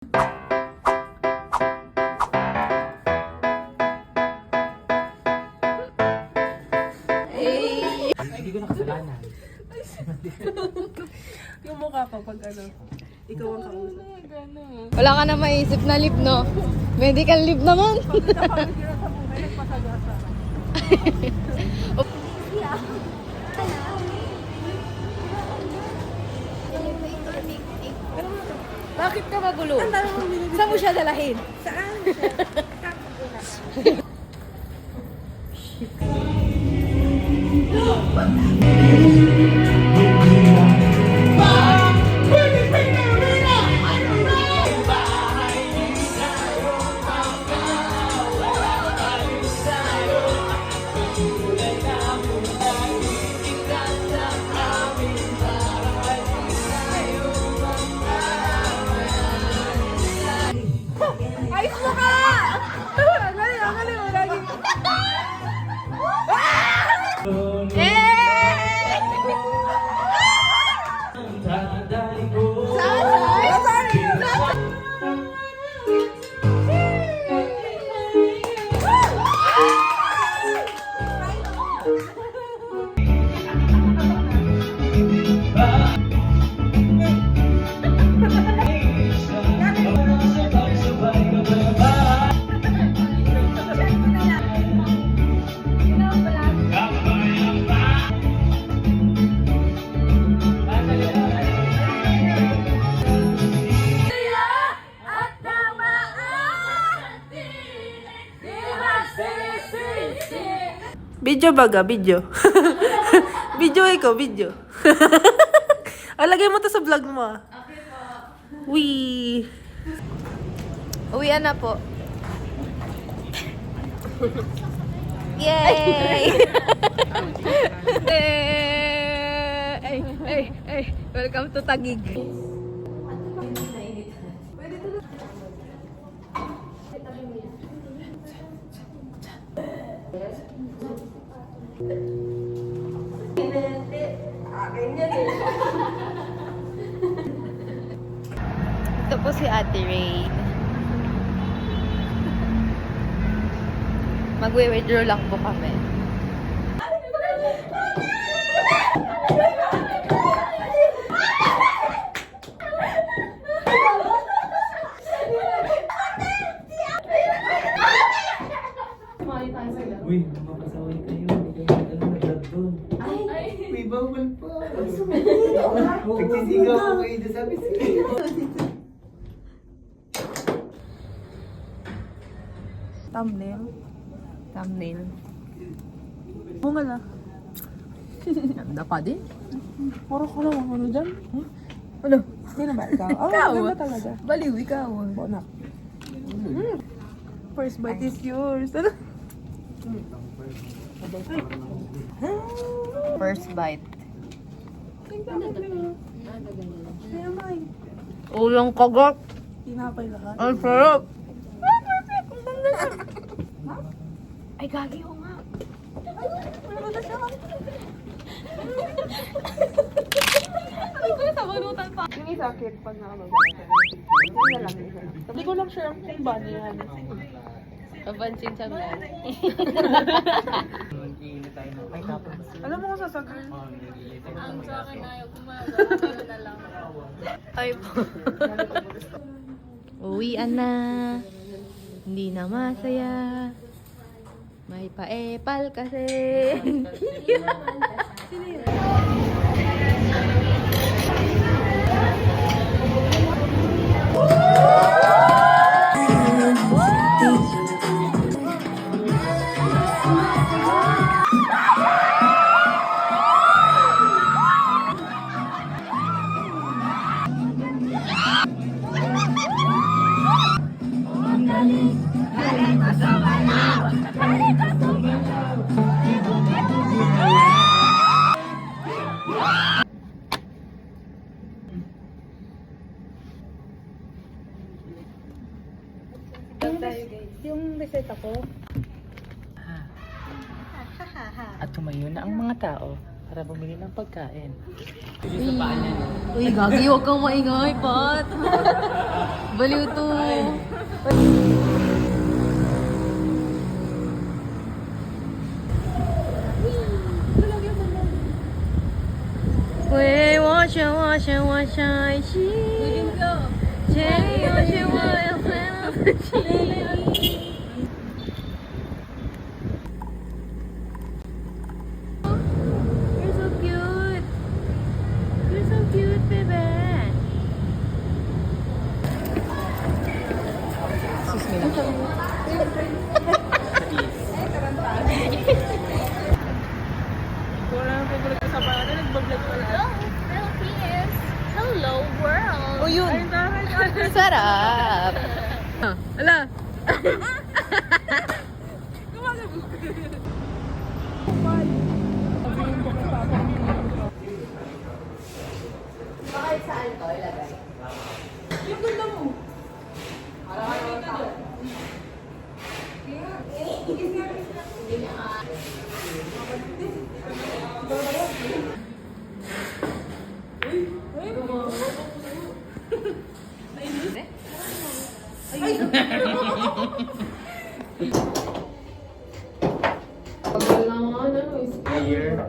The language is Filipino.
Hindi ko nakasalanan. Yung mukha ko pag ano, ikaw ang kausap. Wala ka na maisip na lip, no? Medical lip naman. Pag nakapagkira sa buhay, nagpasagasa. Bakit ka magulo? Saan mo siya dalahin? Saan? Ayos mo ka! Ang galing, ang galing. Lagi. Video baga, video. Video ikaw, video. Alagay mo to sa vlog mo. Okay po. Wee. Uwian na po. Yay! Welcome to Taguig. Ito po si Ate Rain. Magwe-withdraw lang po kami. Uy, mapasaway kayo. Hindi kayo nag-vlog doon. May bawal pa. Nagsisigaw ako kayo dyan sa piscina. Thumbnail. Thumbnail. Bunga na. Ganda pa din. Puro ko lang ano dyan. Ano? Sino ba ikaw? Oh, Ikaw? ganda talaga. Baliw, ikaw. Bonak. First bite is yours. Ano? First bite. Kaya may. Ulang kagat. Tinapay lahat. Ang sarap. Ay, gagi ko nga. Ay, ko sa balutan pa. Yung isa sakit pag nakamagal. Hindi ko lang sure kung ba niya yan. Kapansin sa vlog. Ay, tapos. Alam mo kung sasagal. Ang sa akin ayaw gumagawa na lang. Ay po. Uwian na. Hindi na masaya. May paepal kasi. Yung reseta ko. At tumayo na ang mga tao Para bumili ng pagkain. Uy, gagi, huwag kang maingay, Pat. Baliw to.喂，我想，我想一起。千里有情，我要快乐的情。You're so cute. You're so cute, baby. Wala na favorite ko sa bata. Nagbablog ko lang. Hello, Philippines. Hello, world. Oh, yun. Sarap. Ala. Year.